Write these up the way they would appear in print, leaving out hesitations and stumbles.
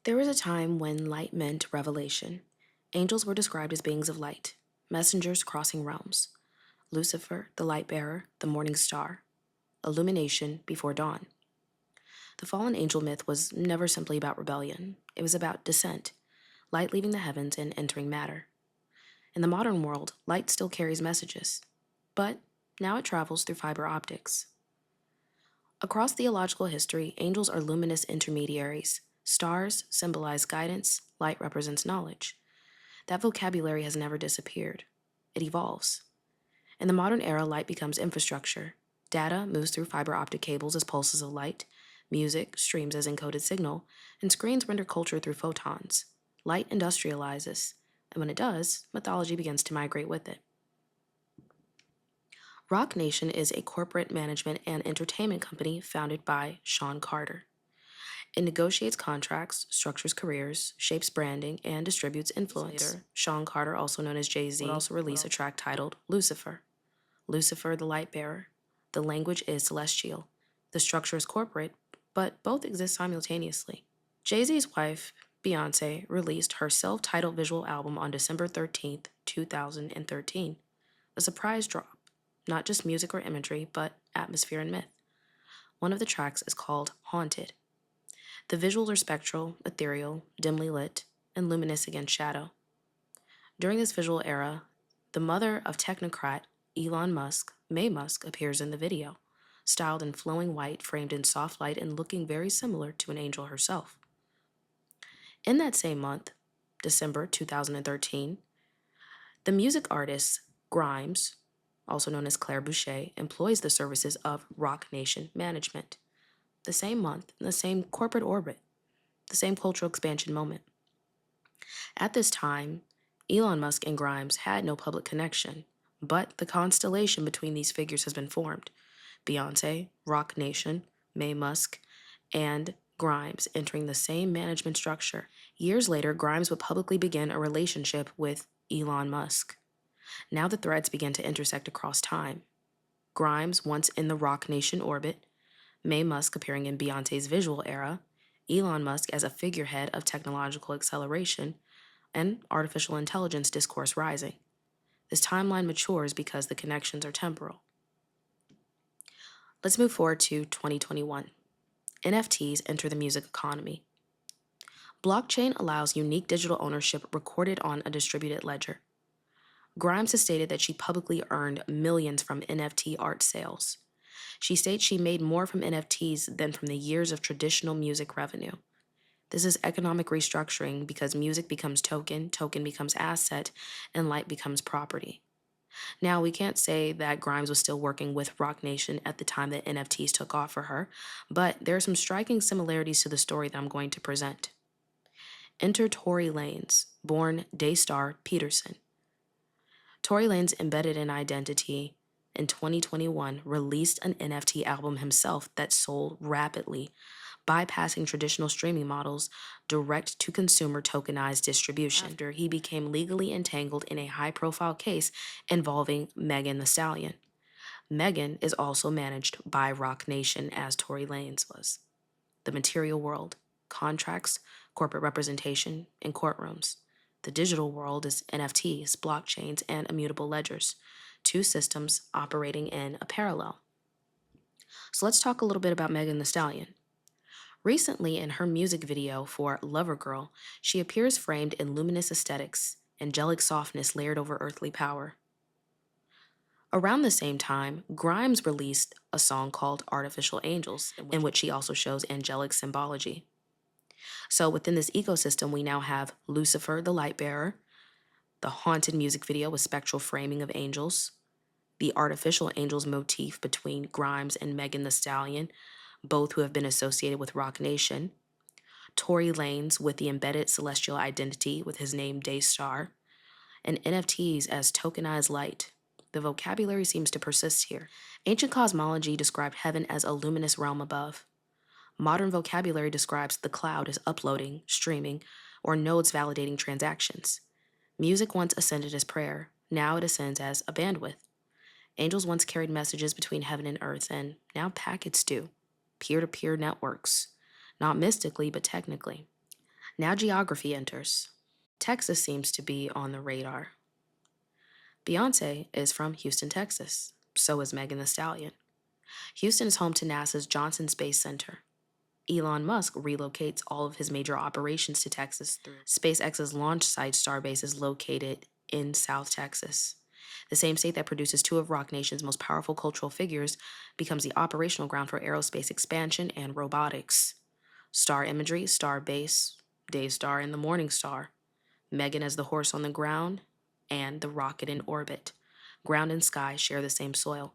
There was a time when light meant revelation. Angels were described as beings of light, messengers crossing realms. Lucifer, the light bearer, the morning star, illumination before dawn. The fallen angel myth was never simply about rebellion, it was about descent, light leaving the heavens and entering matter. In the modern world, light still carries messages, but now it travels through fiber optics. Across theological history, angels are luminous intermediaries. Stars symbolize guidance, light represents knowledge. That vocabulary has never disappeared. It evolves. In the modern era, light becomes infrastructure. Data moves through fiber optic cables as pulses of light, music streams as encoded signal, and screens render culture through photons. Light industrializes, and when it does, mythology begins to migrate with it. Roc Nation is a corporate management and entertainment company founded by Sean Carter. It negotiates contracts, structures careers, shapes branding, and distributes influence. Later, Sean Carter, also known as Jay-Z, would also release a track titled Lucifer. Lucifer, the light bearer. The language is celestial. The structure is corporate, but both exist simultaneously. Jay-Z's wife, Beyoncé, released her self-titled visual album on December 13th, 2013. A surprise drop, not just music or imagery, but atmosphere and myth. One of the tracks is called Haunted. The visuals are spectral, ethereal, dimly lit, and luminous against shadow. During this visual era, the mother of technocrat Elon Musk, May Musk, appears in the video, styled in flowing white, framed in soft light, and looking very similar to an angel herself. In that same month, December 2013, the music artist Grimes, also known as Claire Boucher, employs the services of Roc Nation Management. The same month, in the same corporate orbit, the same cultural expansion moment. At this time, Elon Musk and Grimes had no public connection, but the constellation between these figures has been formed. Beyoncé, Roc Nation, May Musk, and Grimes entering the same management structure. Years later, Grimes would publicly begin a relationship with Elon Musk. Now the threads begin to intersect across time. Grimes, once in the Roc Nation orbit, May Musk appearing in Beyoncé's visual era, Elon Musk as a figurehead of technological acceleration, and artificial intelligence discourse rising. This timeline matures because the connections are temporal. Let's move forward to 2021. NFTs enter the music economy. Blockchain allows unique digital ownership recorded on a distributed ledger. Grimes has stated that she publicly earned millions from NFT art sales. She states she made more from NFTs than from the years of traditional music revenue. This is economic restructuring because music becomes token, token becomes asset, and light becomes property. Now, we can't say that Grimes was still working with Roc Nation at the time that NFTs took off for her, but there are some striking similarities to the story that I'm going to present. Enter Tory Lanez, born Daystar Peterson. Tory Lanez embedded an identity in 2021 released an NFT album himself that sold rapidly, bypassing traditional streaming models, direct-to-consumer tokenized distribution. After he became legally entangled in a high-profile case involving Megan Thee Stallion. Megan is also managed by Roc Nation as Tory Lanez was. The material world, contracts, corporate representation, and courtrooms. The digital world is NFTs, blockchains, and immutable ledgers, two systems operating in a parallel. So let's talk a little bit about Megan Thee Stallion. Recently, in her music video for Lover Girl, she appears framed in luminous aesthetics, angelic softness layered over earthly power. Around the same time, Grimes released a song called Artificial Angels, in which she also shows angelic symbology. So within this ecosystem, we now have Lucifer, the light bearer, the haunted music video with spectral framing of angels, the artificial angels motif between Grimes and Megan Thee Stallion, both who have been associated with Roc Nation, Tory Lanez with the embedded celestial identity with his name Daystar, and NFTs as tokenized light. The vocabulary seems to persist here. Ancient cosmology described heaven as a luminous realm above. Modern vocabulary describes the cloud as uploading, streaming, or nodes validating transactions. Music once ascended as prayer, now it ascends as a bandwidth. Angels once carried messages between heaven and earth, and now packets do. Peer-to-peer networks. Not mystically, but technically. Now geography enters. Texas seems to be on the radar. Beyoncé is from Houston, Texas. So is Megan Thee Stallion. Houston is home to NASA's Johnson Space Center. Elon Musk relocates all of his major operations to Texas. SpaceX's launch site, Starbase, is located in South Texas. The same state that produces two of Roc Nation's most powerful cultural figures becomes the operational ground for aerospace expansion and robotics. Star imagery, Starbase, Daystar, and the Morning Star. Megan as the horse on the ground, and the rocket in orbit. Ground and sky share the same soil.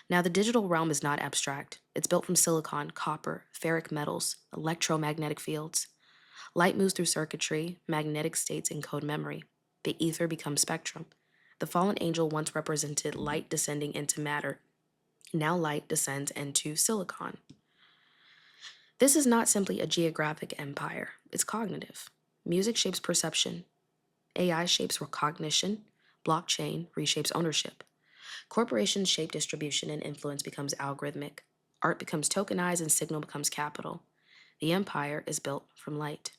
Now, the digital realm is not abstract. It's built from silicon, copper, ferric metals, electromagnetic fields. Light moves through circuitry, magnetic states encode memory. The ether becomes spectrum. The fallen angel once represented light descending into matter. Now light descends into silicon. This is not simply a geographic empire, it's cognitive. Music shapes perception. AI shapes recognition. Blockchain reshapes ownership. Corporations shape distribution and influence becomes algorithmic. Art becomes tokenized and signal becomes capital. The empire is built from light.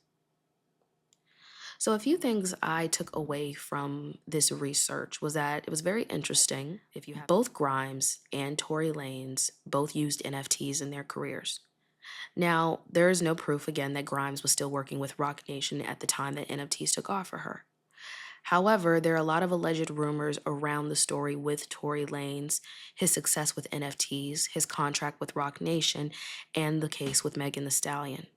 So a few things I took away from this research was that it was very interesting. If you have both Grimes and Tory Lanez both used NFTs in their careers. Now, there is no proof again that Grimes was still working with Roc Nation at the time that NFTs took off for her. However, there are a lot of alleged rumors around the story with Tory Lanez, his success with NFTs, his contract with Roc Nation, and the case with Megan Thee Stallion.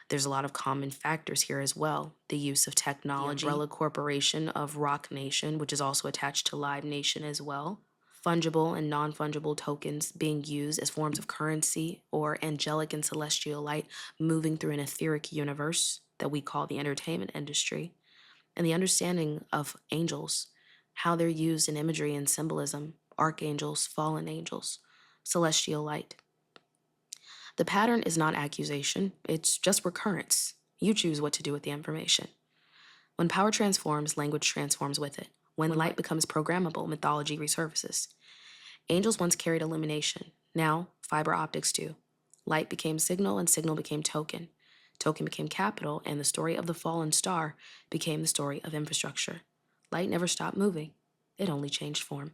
There's a lot of common factors here as well. The use of technology, the umbrella corporation of Roc Nation, which is also attached to Live Nation as well. Fungible and non-fungible tokens being used as forms of currency, or angelic and celestial light moving through an etheric universe that we call the entertainment industry. And the understanding of angels, how they're used in imagery and symbolism, archangels, fallen angels, celestial light. The pattern is not accusation, it's just recurrence. You choose what to do with the information. When power transforms, language transforms with it. When light becomes programmable, mythology resurfaces. Angels once carried illumination. Now, fiber optics do. Light became signal and signal became token. Token became capital, and the story of the fallen star became the story of infrastructure. Light never stopped moving. It only changed form.